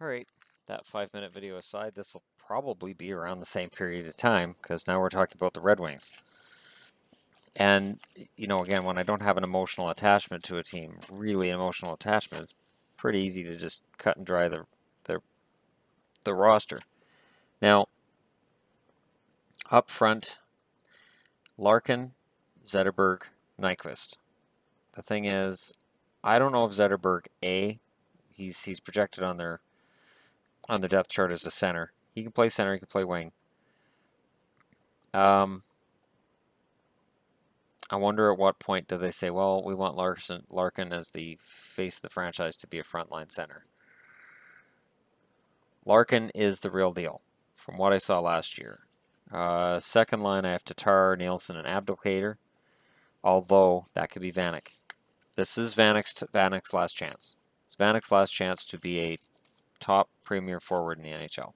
Alright, that 5-minute video aside, this will probably be around the same period of time because now we're talking about the Red Wings. And, again, when I don't have an emotional attachment to a team, really an emotional attachment, it's pretty easy to just cut and dry the roster. Now, up front, Larkin, Zetterberg, Nyquist. The thing is, I don't know if Zetterberg, he's projected on their depth chart as a center. He can play center, he can play wing. I wonder at what point do they say, well, we want Larkin as the face of the franchise to be a frontline center. Larkin is the real deal, from what I saw last year. Second line, I have Tatar, Nielsen, and Abdelkader, although that could be Vanek. This is Vanek's last chance. It's Vanek's last chance to be a top premier forward in the NHL.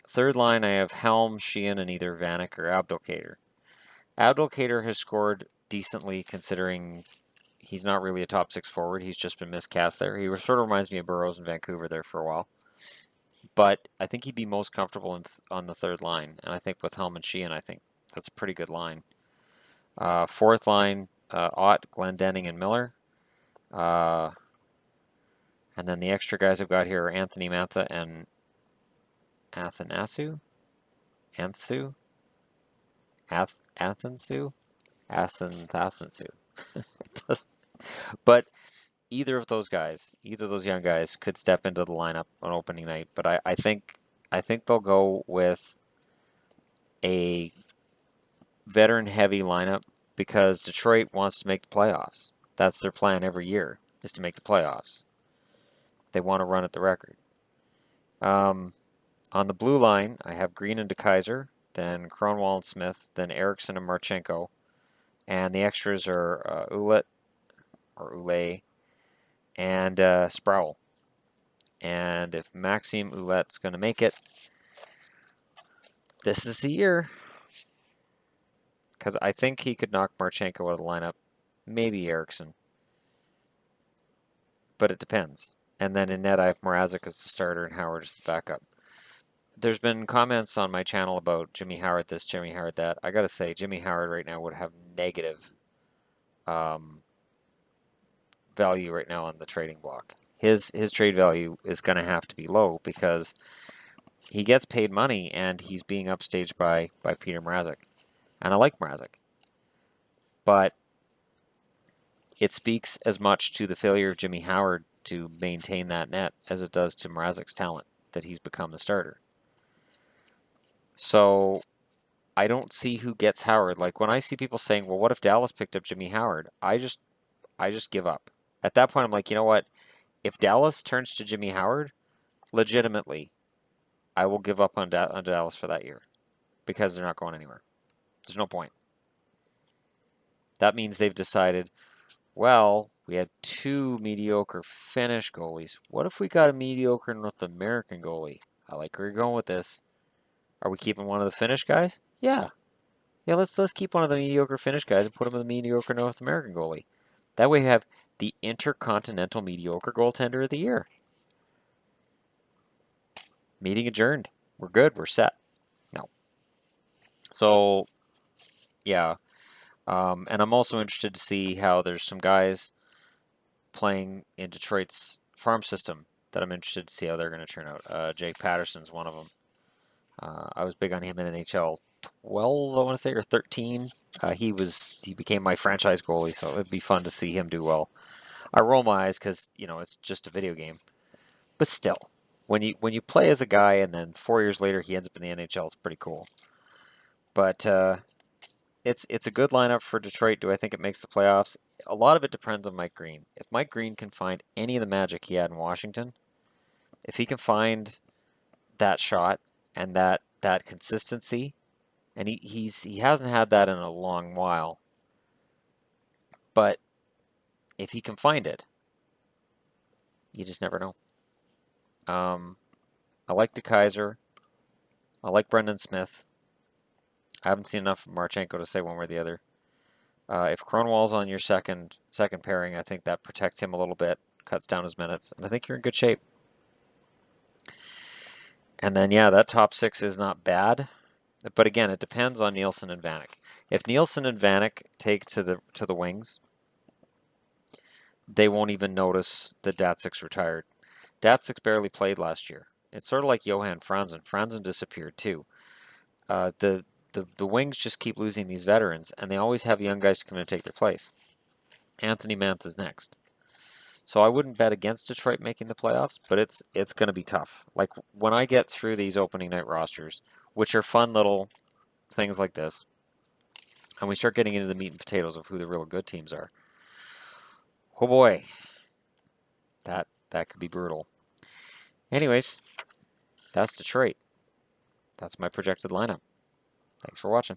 Third line, I have Helm, Sheehan, and either Vanek or Abdelkader. Abdelkader has scored decently considering he's not really a top six forward. He's just been miscast there. He sort of reminds me of Burroughs in Vancouver there for a while. But I think he'd be most comfortable on the third line. And I think with Helm and Sheehan, I think that's a pretty good line. Fourth line, Ott, Glendening, and Miller. And then the extra guys I've got here are Anthony Mantha and Athanasiu? Antsu? Athansu? Athansu. But either of those guys, either of those young guys, could step into the lineup on opening night. But I think they'll go with a veteran-heavy lineup because Detroit wants to make the playoffs. That's their plan every year, is to make the playoffs. They want to run at the record. On the blue line, I have Green and DeKaiser, then Kronwall and Smith, then Eriksson and Marchenko, and the extras are Ouellet, and Sproul. And if Maxime Ouellet's going to make it, this is the year. Because I think he could knock Marchenko out of the lineup. Maybe Eriksson. But it depends. And then in net, I have Mrazek as the starter and Howard as the backup. There's been comments on my channel about Jimmy Howard this, Jimmy Howard that. I got to say, Jimmy Howard right now would have negative value right now on the trading block. His trade value is going to have to be low because he gets paid money and he's being upstaged by Peter Mrazek. And I like Mrazek. But it speaks as much to the failure of Jimmy Howard to maintain that net as it does to Mrazek's talent that he's become the starter. So I don't see who gets Howard. Like when I see people saying, well, what if Dallas picked up Jimmy Howard? I just give up. At that point, I'm like, you know what? If Dallas turns to Jimmy Howard, legitimately, I will give up on Dallas for that year because they're not going anywhere. There's no point. That means they've decided, well, we had two mediocre Finnish goalies. What if we got a mediocre North American goalie? I like where you're going with this. Are we keeping one of the Finnish guys? Yeah. Yeah, let's keep one of the mediocre Finnish guys and put him in the mediocre North American goalie. That way we have the intercontinental mediocre goaltender of the year. Meeting adjourned. We're good. We're set. No. So, yeah. And I'm also interested to see how there's some guys playing in Detroit's farm system that I'm interested to see how they're going to turn out. Jake Patterson's one of them. I was big on him in NHL 12, I want to say, or 13. He became my franchise goalie, so it'd be fun to see him do well. I roll my eyes because it's just a video game, but still, when you play as a guy and then 4 years later he ends up in the NHL, it's pretty cool. But it's a good lineup for Detroit. Do I think it makes the playoffs? A lot of it depends on Mike Green. If Mike Green can find any of the magic he had in Washington, if he can find that shot and that consistency, and he hasn't had that in a long while, but if he can find it, you just never know. I like DeKaiser. I like Brendan Smith. I haven't seen enough of Marchenko to say one way or the other. If Kronwall's on your second pairing, I think that protects him a little bit, cuts down his minutes, and I think you're in good shape. And then, yeah, that top 6 is not bad. But again, it depends on Nielsen and Vanek. If Nielsen and Vanek take to the wings, they won't even notice that Datsuk's retired. Datsuk barely played last year. It's sort of like Johan Franzen. Franzen disappeared too. The wings just keep losing these veterans, and they always have young guys to come in and take their place. Anthony Mantha's next. So I wouldn't bet against Detroit making the playoffs, but it's going to be tough. Like when I get through these opening night rosters, which are fun little things like this, and we start getting into the meat and potatoes of who the real good teams are. Oh boy, that could be brutal. Anyways, that's Detroit. That's my projected lineup. Thanks for watching.